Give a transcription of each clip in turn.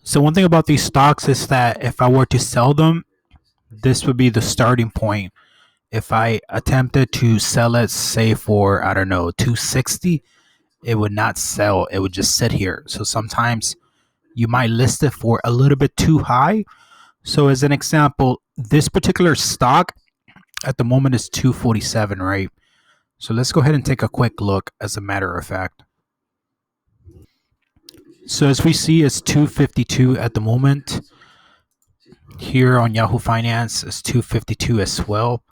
So one thing about these stocks is that if I were to sell them, this would be the starting point. If I attempted to sell it, say for I don't know 260, it would not sell. It would just sit here. So sometimes you might list it for a little bit too high. So as an example, this particular stock at the moment is 247, right? So let's go ahead and take a quick look as a matter of fact. So as we see, it's 252 at the moment. Here on Yahoo Finance, it's 252 as well.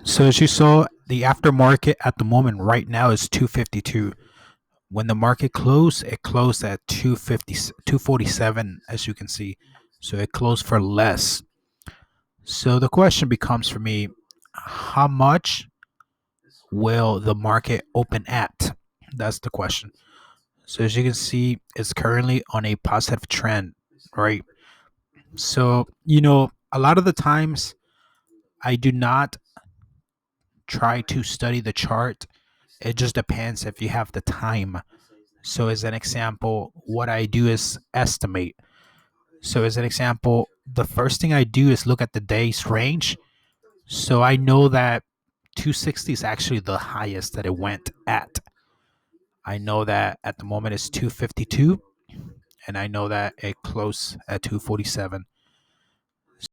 So as you saw, the aftermarket at the moment right now is 252. When the market closed, it closed at 250, 247, as you can see. So it closed for less. So the question becomes for me, how much will the market open at? That's the question. So as you can see, it's currently on a positive trend, right? So, a lot of the times I do not try to study the chart. It just depends if you have the time. So, as an example, what I do is estimate. So, as an example, the first thing I do is look at the day's range. So, I know that 260 is actually the highest that it went at. I know that at the moment it's 252, and I know that it closed at 247.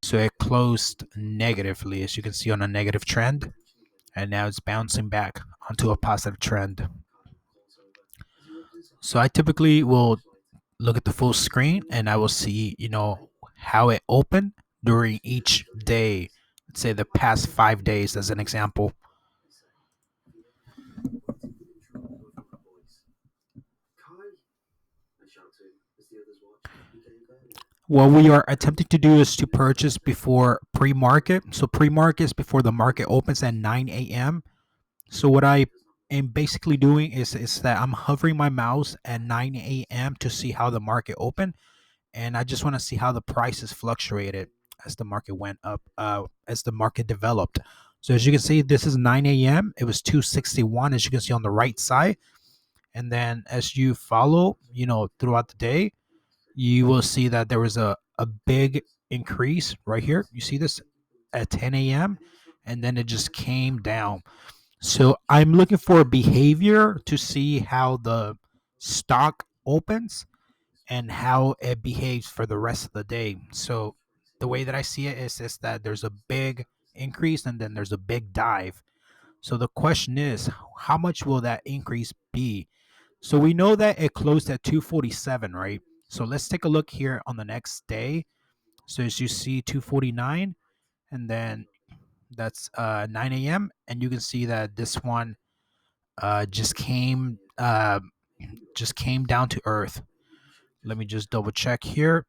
So, it closed negatively, as you can see, on a negative trend, and now it's bouncing back onto a positive trend. So, I typically will look at the full screen and I will see, how it opened during each day. Let's say the past 5 days as an example. What we are attempting to do is to purchase before pre-market. So pre-market is before the market opens at 9 a.m. So what I am basically doing is that I'm hovering my mouse at 9 a.m. to see how the market opened, and I just want to see how the prices fluctuated as the market went up, as the market developed. So as you can see, this is 9 a.m. It was 261, as you can see on the right side, and then as you follow, throughout the day, you will see that there was a big increase right here. You see this at 10 a.m. and then it just came down. So I'm looking for behavior to see how the stock opens and how it behaves for the rest of the day. So the way that I see it is that there's a big increase and then there's a big dive. So the question is, how much will that increase be? So we know that it closed at 247, right? So let's take a look here on the next day. So as you see, 249, and then that's 9 a.m. And you can see that this one just came down to earth. Let me just double check here.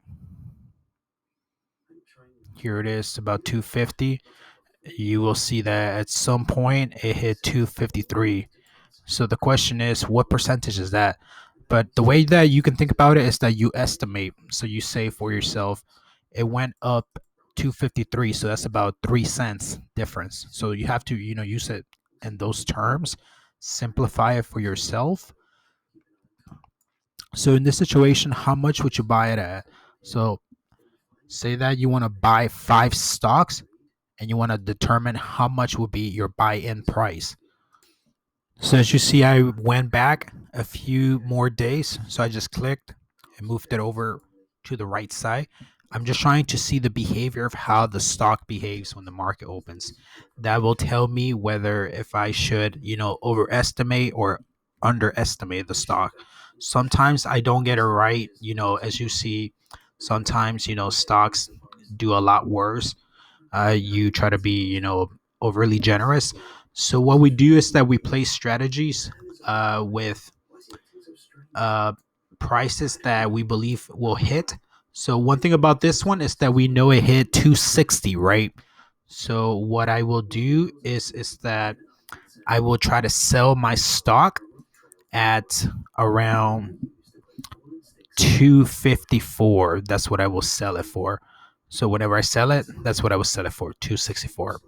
Here it is, about 250. You will see that at some point it hit 253. So the question is, what percentage is that? But the way that you can think about it is that you estimate. So you say for yourself, it went up 253. So that's about 3 cents difference. So you have to, use it in those terms, simplify it for yourself. So in this situation, how much would you buy it at? So say that you want to buy 5 stocks and you want to determine how much would be your buy-in price. So as you see, I went back a few more days. So I just clicked and moved it over to the right side. I'm just trying to see the behavior of how the stock behaves when the market opens. That will tell me whether if I should, overestimate or underestimate the stock. Sometimes I don't get it right, as you see, sometimes, stocks do a lot worse. You try to be, overly generous. So what we do is that we place strategies with uh, prices that we believe will hit. So one thing about this one is that we know it hit 260, right? So what I will do is that I will try to sell my stock at around 254. That's what I will sell it for. So whenever I sell it, that's what I will sell it for, 264.